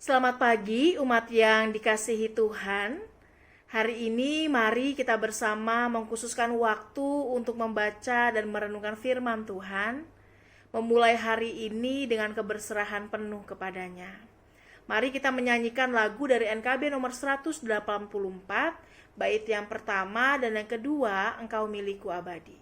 Selamat pagi umat yang dikasihi Tuhan. Hari ini mari kita bersama mengkhususkan waktu untuk membaca dan merenungkan firman Tuhan. Memulai hari ini dengan keberserahan penuh kepadanya. Mari kita menyanyikan lagu dari NKB nomor 184, bait yang pertama dan yang kedua, Engkau milikku abadi.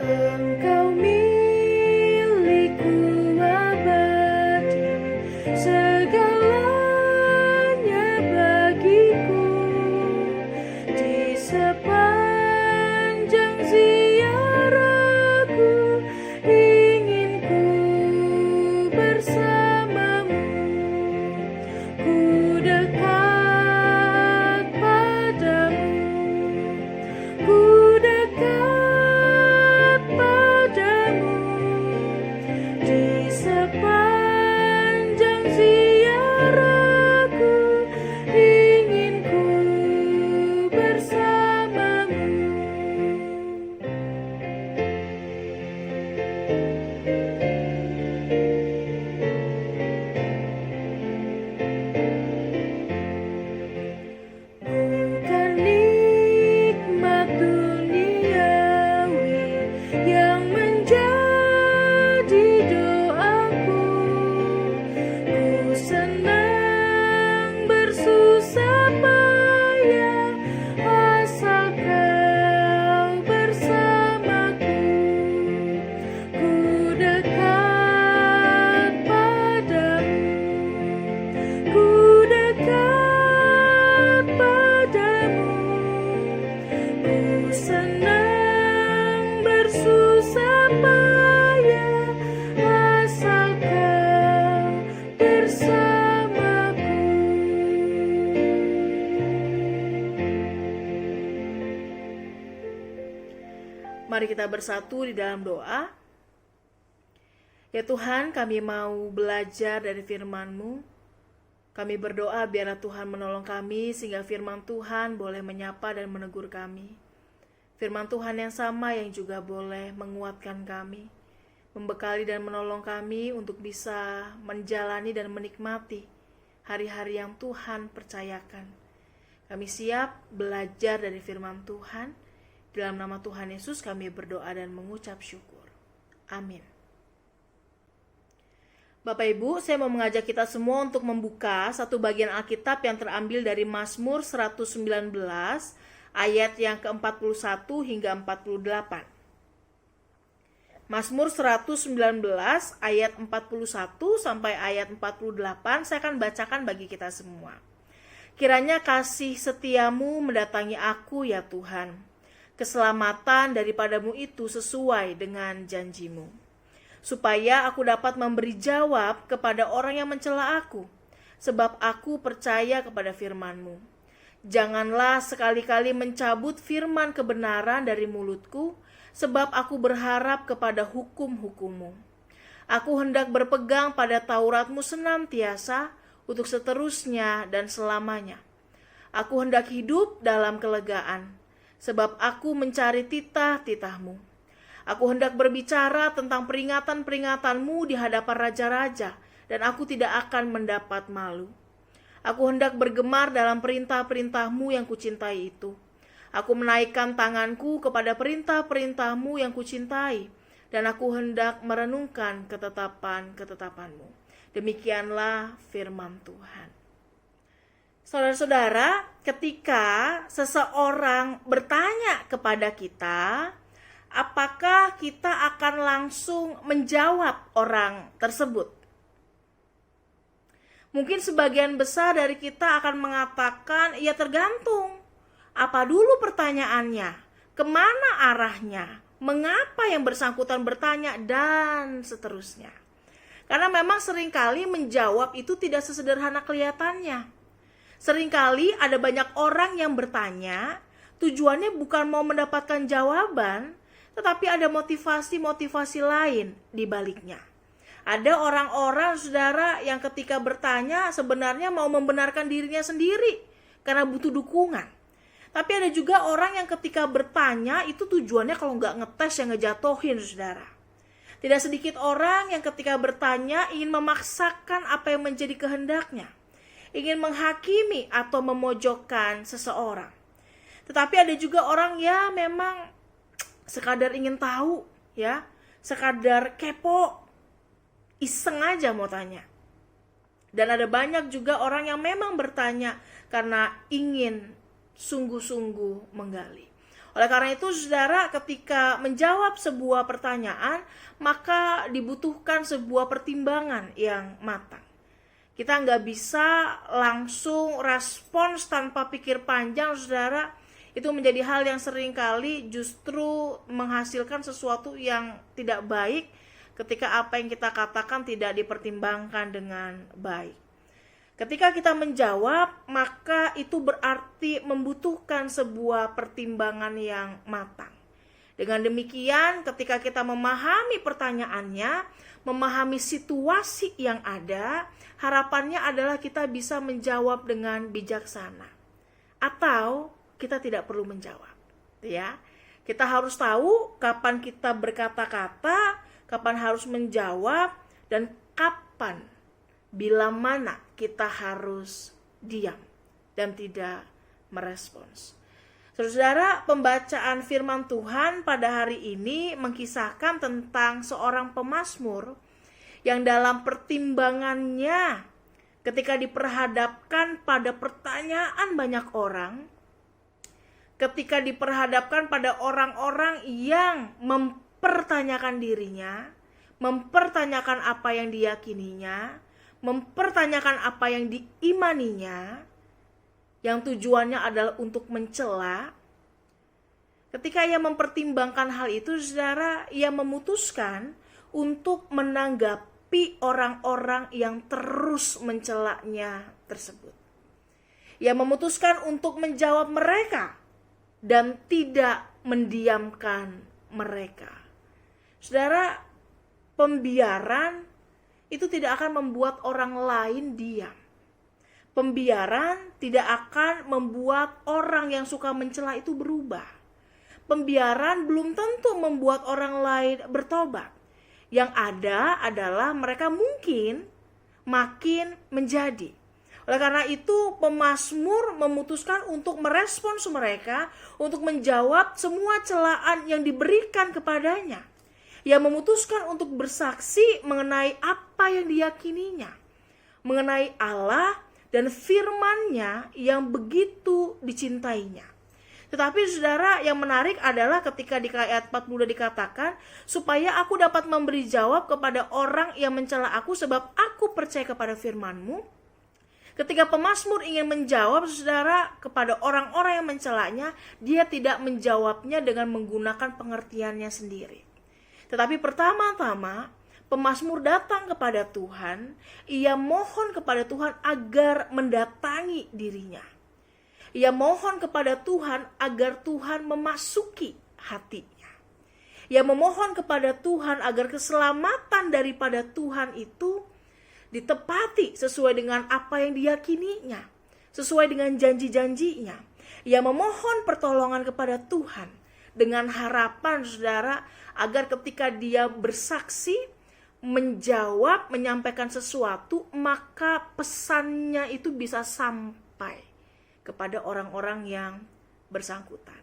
Engkau milikku abadi, segalanya bagiku. Di sepanjang ziarahku, ingin ku bersamamu. Ku dekat padamu, ku dekat padamu. Di sepanjang ziarahku, ingin ku bersamamu. Bukan nikmat duniawi yang menjadi doaku. Ku senang bersusah payah asal kau bersamaku. Ku dekat padamu, ku dekat padamu. Ku senang bersusah payah asal kau bersamaku. Mari kita bersatu di dalam doa. Ya Tuhan, kami mau belajar dari firman-Mu. Kami berdoa biarlah Tuhan menolong kami sehingga firman Tuhan boleh menyapa dan menegur kami. Firman Tuhan yang sama yang juga boleh menguatkan kami, membekali dan menolong kami untuk bisa menjalani dan menikmati hari-hari yang Tuhan percayakan. Kami siap belajar dari firman Tuhan. Dalam nama Tuhan Yesus kami berdoa dan mengucap syukur. Amin. Bapak Ibu, saya mau mengajak kita semua untuk membuka satu bagian Alkitab yang terambil dari Mazmur 119 ayat yang ke-41 hingga 48. Mazmur 119 ayat 41 sampai ayat 48 saya akan bacakan bagi kita semua. Kiranya kasih setiamu mendatangi aku ya Tuhan. Keselamatan daripadamu itu sesuai dengan janjimu. Supaya aku dapat memberi jawab kepada orang yang mencela aku, sebab aku percaya kepada firman-Mu. Janganlah sekali-kali mencabut firman kebenaran dari mulutku, sebab aku berharap kepada hukum-hukum-Mu. Aku hendak berpegang pada Taurat-Mu senantiasa, untuk seterusnya dan selamanya. Aku hendak hidup dalam kelegaan, sebab aku mencari titah-titah-Mu. Aku hendak berbicara tentang peringatan-peringatan-Mu di hadapan raja-raja, dan aku tidak akan mendapat malu. Aku hendak bergemar dalam perintah-perintah-Mu yang kucintai itu. Aku menaikkan tanganku kepada perintah-perintah-Mu yang kucintai, dan aku hendak merenungkan ketetapan-ketetapan-Mu. Demikianlah firman Tuhan. Saudara-saudara, ketika seseorang bertanya kepada kita, apakah kita akan langsung menjawab orang tersebut? Mungkin sebagian besar dari kita akan mengatakan, ya tergantung. Apa dulu pertanyaannya? Kemana arahnya? Mengapa yang bersangkutan bertanya? Dan seterusnya. Karena memang seringkali menjawab itu tidak sesederhana kelihatannya. Seringkali ada banyak orang yang bertanya, tujuannya bukan mau mendapatkan jawaban, tetapi ada motivasi-motivasi lain di baliknya. Ada orang-orang, saudara, yang ketika bertanya sebenarnya mau membenarkan dirinya sendiri karena butuh dukungan. Tapi ada juga orang yang ketika bertanya itu tujuannya kalau nggak ngetes yang ngejatohin, saudara. Tidak sedikit orang yang ketika bertanya ingin memaksakan apa yang menjadi kehendaknya, ingin menghakimi atau memojokkan seseorang. Tetapi ada juga orang ya memang sekadar ingin tahu, ya, sekadar kepo, iseng aja mau tanya. Dan ada banyak juga orang yang memang bertanya karena ingin sungguh-sungguh menggali. Oleh karena itu, saudara, ketika menjawab sebuah pertanyaan, maka dibutuhkan sebuah pertimbangan yang matang. Kita nggak bisa langsung respons tanpa pikir panjang, saudara. Itu menjadi hal yang seringkali justru menghasilkan sesuatu yang tidak baik ketika apa yang kita katakan tidak dipertimbangkan dengan baik. Ketika kita menjawab, maka itu berarti membutuhkan sebuah pertimbangan yang matang. Dengan demikian, ketika kita memahami pertanyaannya, memahami situasi yang ada, harapannya adalah kita bisa menjawab dengan bijaksana. Atau kita tidak perlu menjawab, ya. Kita harus tahu kapan kita berkata-kata, kapan harus menjawab, dan kapan, bila mana kita harus diam dan tidak merespons. Saudara, pembacaan firman Tuhan pada hari ini mengkisahkan tentang seorang pemazmur yang dalam pertimbangannya ketika diperhadapkan pada pertanyaan banyak orang, ketika diperhadapkan pada orang-orang yang mempertanyakan dirinya, mempertanyakan apa yang diyakininya, mempertanyakan apa yang diimaninya, yang tujuannya adalah untuk mencela. Ketika ia mempertimbangkan hal itu, saudara, ia memutuskan untuk menanggapi orang-orang yang terus mencelanya tersebut. Ia memutuskan untuk menjawab mereka dan tidak mendiamkan mereka. Saudara, pembiaran itu tidak akan membuat orang lain diam. Pembiaran tidak akan membuat orang yang suka mencela itu berubah. Pembiaran belum tentu membuat orang lain bertobat. Yang ada adalah mereka mungkin makin menjadi. Oleh karena itu, pemazmur memutuskan untuk merespons mereka, untuk menjawab semua celaan yang diberikan kepadanya. Ia memutuskan untuk bersaksi mengenai apa yang diyakininya, mengenai Allah dan firman-Nya yang begitu dicintainya. Tetapi saudara, yang menarik adalah ketika di ayat 40 dikatakan, supaya aku dapat memberi jawab kepada orang yang mencela aku sebab aku percaya kepada firman-Mu. Ketika pemazmur ingin menjawab, saudara, kepada orang-orang yang mencelanya, dia tidak menjawabnya dengan menggunakan pengertiannya sendiri. Tetapi pertama-tama, pemazmur datang kepada Tuhan, ia mohon kepada Tuhan agar mendatangi dirinya. Ia mohon kepada Tuhan agar Tuhan memasuki hatinya. Ia memohon kepada Tuhan agar keselamatan daripada Tuhan itu ditepati sesuai dengan apa yang diyakininya, sesuai dengan janji-janjinya. Ia memohon pertolongan kepada Tuhan dengan harapan, saudara, agar ketika dia bersaksi, menjawab, menyampaikan sesuatu, maka pesannya itu bisa sampai kepada orang-orang yang bersangkutan.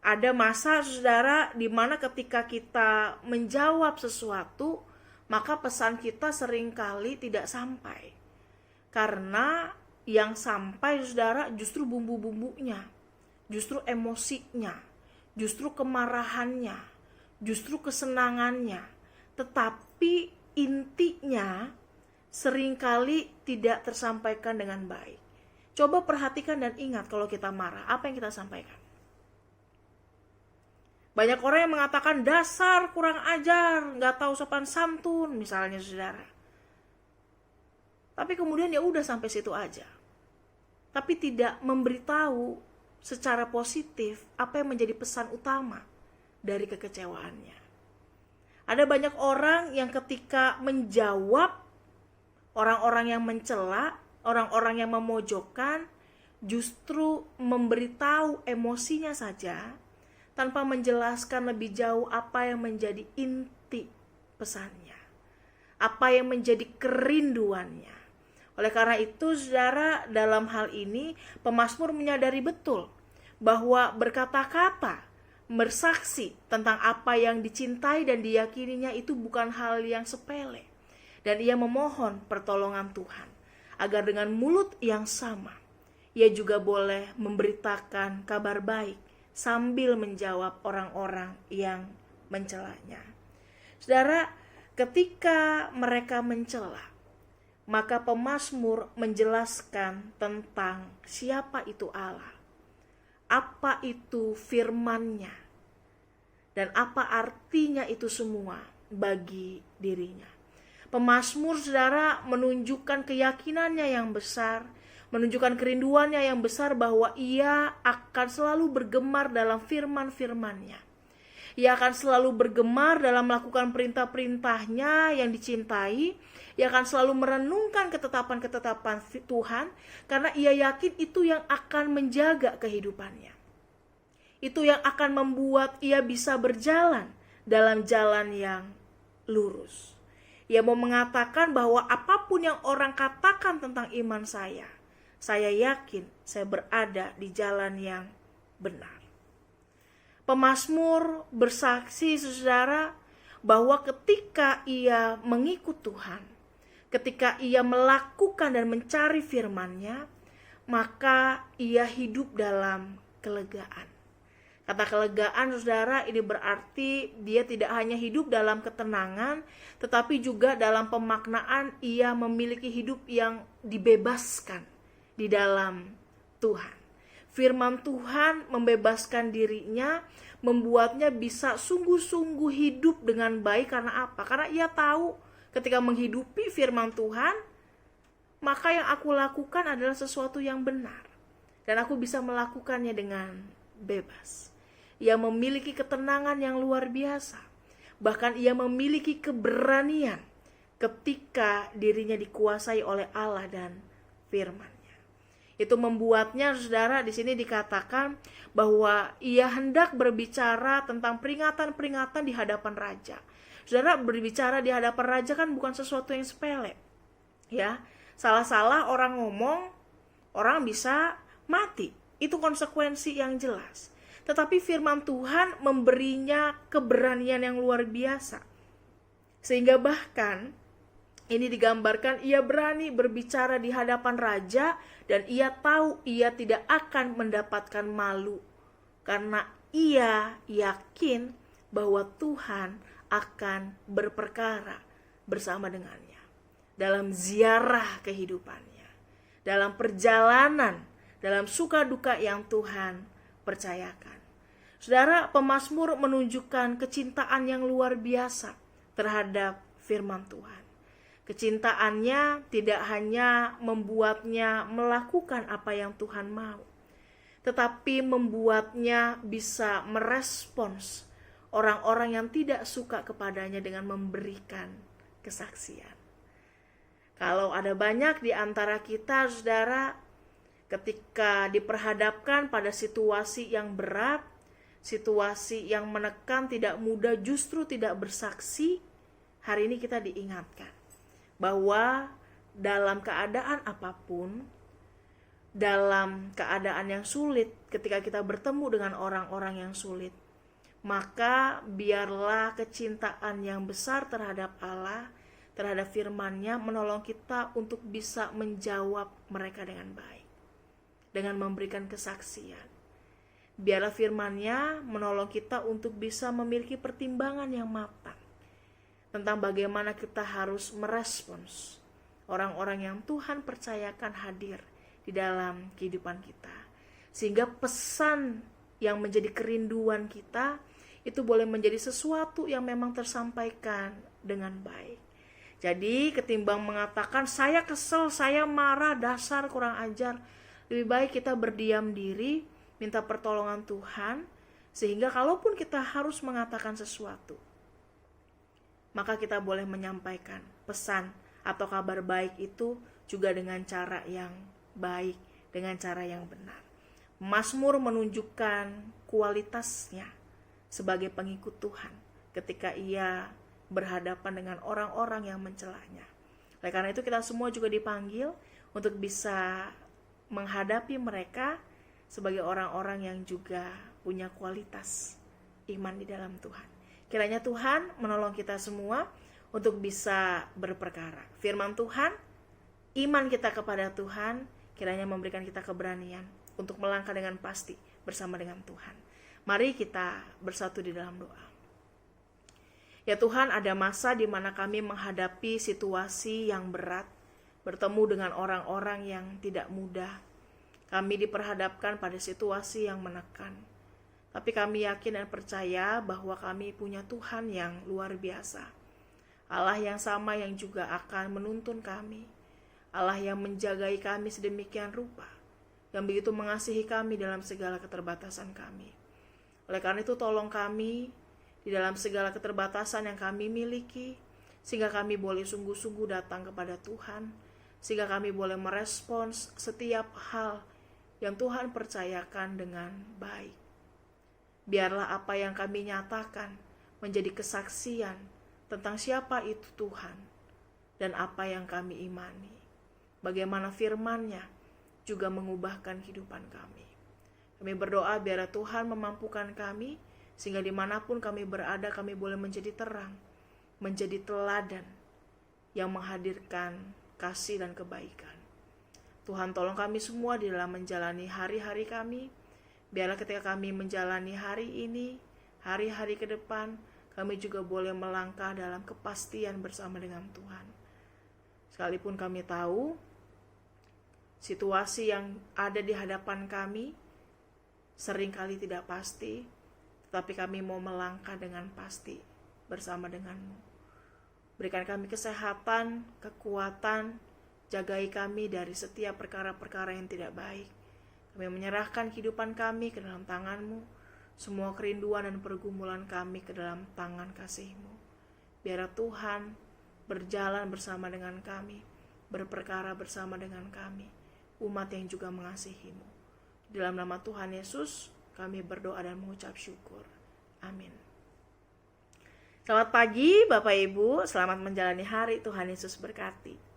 Ada masa, saudara, di mana ketika kita menjawab sesuatu, maka pesan kita seringkali tidak sampai. Karena yang sampai, saudara, justru bumbu-bumbunya, justru emosinya, justru kemarahannya, justru kesenangannya. Tetapi intinya seringkali tidak tersampaikan dengan baik. Coba perhatikan dan ingat kalau kita marah, apa yang kita sampaikan. Banyak orang yang mengatakan dasar kurang ajar, gak tahu sopan santun misalnya, saudara. Tapi kemudian ya udah sampai situ aja. Tapi tidak memberitahu secara positif apa yang menjadi pesan utama dari kekecewaannya. Ada banyak orang yang ketika menjawab orang-orang yang mencela, orang-orang yang memojokkan, justru memberitahu emosinya saja tanpa menjelaskan lebih jauh apa yang menjadi inti pesannya, apa yang menjadi kerinduannya. Oleh karena itu, saudara, dalam hal ini pemazmur menyadari betul bahwa berkata-kata, bersaksi tentang apa yang dicintai dan diyakininya itu bukan hal yang sepele. Dan ia memohon pertolongan Tuhan agar dengan mulut yang sama ia juga boleh memberitakan kabar baik sambil menjawab orang-orang yang mencelanya. Saudara, ketika mereka mencela, maka pemazmur menjelaskan tentang siapa itu Allah, apa itu firman-Nya, dan apa artinya itu semua bagi dirinya. Pemazmur, saudara, menunjukkan keyakinannya yang besar, menunjukkan kerinduannya yang besar bahwa ia akan selalu bergemar dalam firman-firman-Nya. Ia akan selalu bergemar dalam melakukan perintah-perintah-Nya yang dicintai. Ia akan selalu merenungkan ketetapan-ketetapan Tuhan, karena ia yakin itu yang akan menjaga kehidupannya. Itu yang akan membuat ia bisa berjalan dalam jalan yang lurus. Ia mau mengatakan bahwa apapun yang orang katakan tentang iman saya yakin saya berada di jalan yang benar. Pemazmur bersaksi, saudara, bahwa ketika ia mengikut Tuhan, ketika ia melakukan dan mencari firman-Nya, maka ia hidup dalam kelegaan. Kata kelegaan, saudara, ini berarti dia tidak hanya hidup dalam ketenangan, tetapi juga dalam pemaknaan ia memiliki hidup yang dibebaskan di dalam Tuhan. Firman Tuhan membebaskan dirinya, membuatnya bisa sungguh-sungguh hidup dengan baik. Karena apa? Karena ia tahu ketika menghidupi firman Tuhan, maka yang aku lakukan adalah sesuatu yang benar, dan aku bisa melakukannya dengan bebas. Ia memiliki ketenangan yang luar biasa. Bahkan ia memiliki keberanian ketika dirinya dikuasai oleh Allah dan firman. Itu membuatnya, saudara, di sini dikatakan bahwa ia hendak berbicara tentang peringatan-peringatan di hadapan raja. Saudara, berbicara di hadapan raja kan bukan sesuatu yang sepele. Ya, salah-salah orang ngomong, orang bisa mati. Itu konsekuensi yang jelas. Tetapi firman Tuhan memberinya keberanian yang luar biasa. Sehingga bahkan ini digambarkan ia berani berbicara di hadapan raja, dan ia tahu ia tidak akan mendapatkan malu, karena ia yakin bahwa Tuhan akan berperkara bersama dengannya dalam ziarah kehidupannya, dalam perjalanan, dalam suka duka yang Tuhan percayakan. Saudara, pemazmur menunjukkan kecintaan yang luar biasa terhadap firman Tuhan. Kecintaannya tidak hanya membuatnya melakukan apa yang Tuhan mau, tetapi membuatnya bisa merespons orang-orang yang tidak suka kepadanya dengan memberikan kesaksian. Kalau ada banyak di antara kita, saudara, ketika diperhadapkan pada situasi yang berat, situasi yang menekan, tidak mudah, justru tidak bersaksi, hari ini kita diingatkan bahwa dalam keadaan apapun, dalam keadaan yang sulit, ketika kita bertemu dengan orang-orang yang sulit, maka biarlah kecintaan yang besar terhadap Allah, terhadap firman-Nya menolong kita untuk bisa menjawab mereka dengan baik, dengan memberikan kesaksian. Biarlah firman-Nya menolong kita untuk bisa memiliki pertimbangan yang matang tentang bagaimana kita harus merespons orang-orang yang Tuhan percayakan hadir di dalam kehidupan kita. Sehingga pesan yang menjadi kerinduan kita itu boleh menjadi sesuatu yang memang tersampaikan dengan baik. Jadi ketimbang mengatakan saya kesel, saya marah, dasar kurang ajar, lebih baik kita berdiam diri, minta pertolongan Tuhan, sehingga kalaupun kita harus mengatakan sesuatu, maka kita boleh menyampaikan pesan atau kabar baik itu juga dengan cara yang baik, dengan cara yang benar. Mazmur menunjukkan kualitasnya sebagai pengikut Tuhan ketika ia berhadapan dengan orang-orang yang mencelanya. Oleh karena itu kita semua juga dipanggil untuk bisa menghadapi mereka sebagai orang-orang yang juga punya kualitas iman di dalam Tuhan. Kiranya Tuhan menolong kita semua untuk bisa berperkara. Firman Tuhan, iman kita kepada Tuhan, kiranya memberikan kita keberanian untuk melangkah dengan pasti bersama dengan Tuhan. Mari kita bersatu di dalam doa. Ya Tuhan, ada masa di mana kami menghadapi situasi yang berat, bertemu dengan orang-orang yang tidak mudah. Kami diperhadapkan pada situasi yang menekan. Tapi kami yakin dan percaya bahwa kami punya Tuhan yang luar biasa. Allah yang sama yang juga akan menuntun kami. Allah yang menjagai kami sedemikian rupa, yang begitu mengasihi kami dalam segala keterbatasan kami. Oleh karena itu tolong kami di dalam segala keterbatasan yang kami miliki, sehingga kami boleh sungguh-sungguh datang kepada Tuhan, sehingga kami boleh merespons setiap hal yang Tuhan percayakan dengan baik. Biarlah apa yang kami nyatakan menjadi kesaksian tentang siapa itu Tuhan dan apa yang kami imani. Bagaimana firman-Nya juga mengubahkan kehidupan kami. Kami berdoa biar Tuhan memampukan kami, sehingga dimanapun kami berada, kami boleh menjadi terang, menjadi teladan yang menghadirkan kasih dan kebaikan. Tuhan tolong kami semua di dalam menjalani hari-hari kami. Biarlah ketika kami menjalani hari ini, hari-hari ke depan, kami juga boleh melangkah dalam kepastian bersama dengan Tuhan. Sekalipun kami tahu situasi yang ada di hadapan kami seringkali tidak pasti, tetapi kami mau melangkah dengan pasti bersama dengan-Mu. Berikan kami kesehatan, kekuatan, jagai kami dari setiap perkara-perkara yang tidak baik. Kami menyerahkan kehidupan kami ke dalam tangan-Mu, semua kerinduan dan pergumulan kami ke dalam tangan kasih-Mu. Biar Tuhan berjalan bersama dengan kami, berperkara bersama dengan kami, umat yang juga mengasihi-Mu. Dalam nama Tuhan Yesus, kami berdoa dan mengucap syukur. Amin. Selamat pagi Bapak Ibu, selamat menjalani hari, Tuhan Yesus berkati.